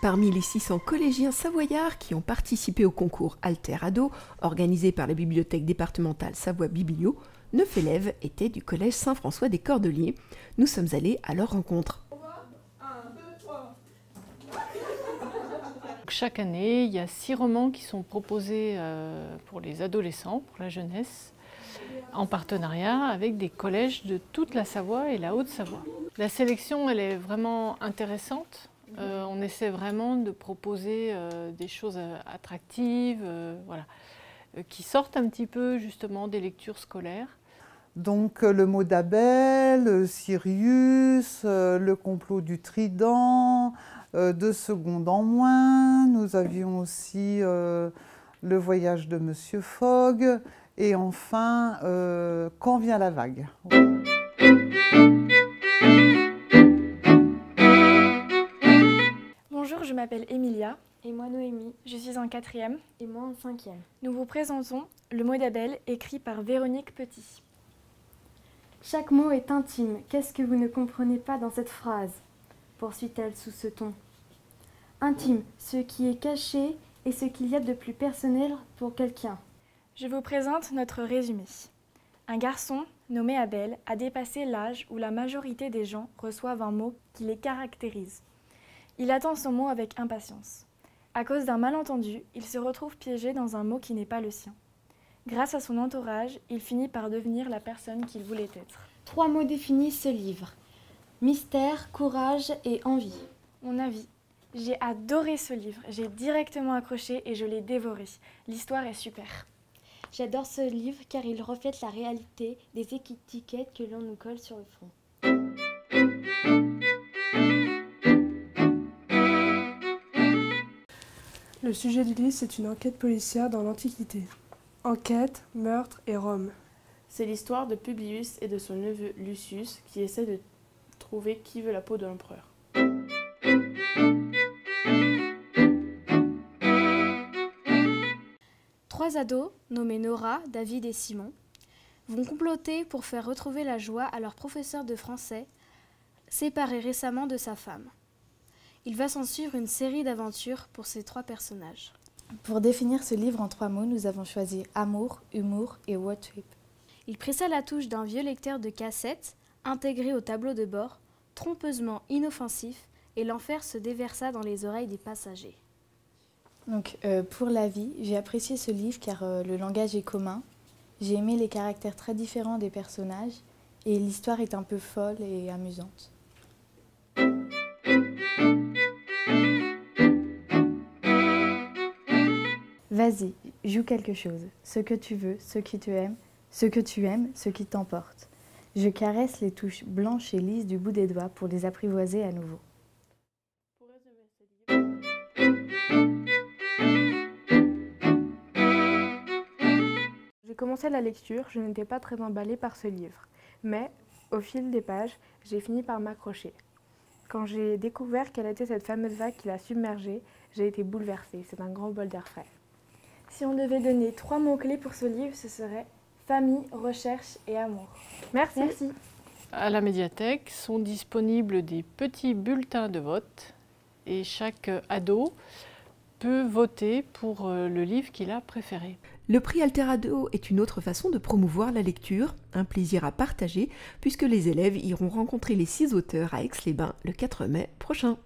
Parmi les 600 collégiens savoyards qui ont participé au concours Alter Ado, organisé par la bibliothèque départementale Savoie Biblio, 9 élèves étaient du collège Saint-François des Cordeliers. Nous sommes allés à leur rencontre. Chaque année, il y a 6 romans qui sont proposés pour les adolescents, pour la jeunesse, en partenariat avec des collèges de toute la Savoie et la Haute-Savoie. La sélection, elle est vraiment intéressante. On essaie vraiment de proposer des choses attractives, voilà, qui sortent un petit peu justement des lectures scolaires. Donc le mot d'Abel, Sirius, le complot du Trident, 2 secondes en moins. Nous avions aussi le voyage de Monsieur Fogg et enfin Quand vient la vague. Bonjour, je m'appelle Emilia. Et moi Noémie. Je suis en 4e. Et moi en 5e. Nous vous présentons Le mot d'Abel, écrit par Véronique Petit. Chaque mot est intime. Qu'est-ce que vous ne comprenez pas dans cette phrase? Poursuit-elle sous ce ton. Intime, ce qui est caché et ce qu'il y a de plus personnel pour quelqu'un. Je vous présente notre résumé. Un garçon, nommé Abel, a dépassé l'âge où la majorité des gens reçoivent un mot qui les caractérise. Il attend son mot avec impatience. À cause d'un malentendu, il se retrouve piégé dans un mot qui n'est pas le sien. Grâce à son entourage, il finit par devenir la personne qu'il voulait être. 3 mots définissent ce livre. Mystère, courage et envie. Mon avis. J'ai adoré ce livre, j'ai directement accroché et je l'ai dévoré. L'histoire est super. J'adore ce livre car il reflète la réalité des étiquettes que l'on nous colle sur le front. Le sujet du livre, c'est une enquête policière dans l'Antiquité. Enquête, meurtre et Rome. C'est l'histoire de Publius et de son neveu Lucius qui essaient de trouver qui veut la peau de l'empereur. Trois ados, nommés Nora, David et Simon, vont comploter pour faire retrouver la joie à leur professeur de français, séparé récemment de sa femme. Il va s'en suivre une série d'aventures pour ces 3 personnages. Pour définir ce livre en 3 mots, nous avons choisi amour, humour et road trip. Il pressa la touche d'un vieux lecteur de cassettes, intégré au tableau de bord, trompeusement inoffensif, et l'enfer se déversa dans les oreilles des passagers. Donc, pour la vie, j'ai apprécié ce livre car le langage est commun. J'ai aimé les caractères très différents des personnages et l'histoire est un peu folle et amusante. Vas-y, joue quelque chose. Ce que tu veux, ce qui tu aimes, ce que tu aimes, ce qui t'emporte. Je caresse les touches blanches et lisses du bout des doigts pour les apprivoiser à nouveau. J'ai commencé la lecture, je n'étais pas très emballée par ce livre. Mais, au fil des pages, j'ai fini par m'accrocher. Quand j'ai découvert quelle était cette fameuse vague qui l'a submergée, j'ai été bouleversée. C'est un grand bol d'air frais. Si on devait donner 3 mots-clés pour ce livre, ce serait famille, recherche et amour. Merci. Merci. À la médiathèque sont disponibles des petits bulletins de vote et chaque ado peut voter pour le livre qu'il a préféré. Le prix Alter Ado est une autre façon de promouvoir la lecture, un plaisir à partager puisque les élèves iront rencontrer les 6 auteurs à Aix-les-Bains le 4 mai prochain.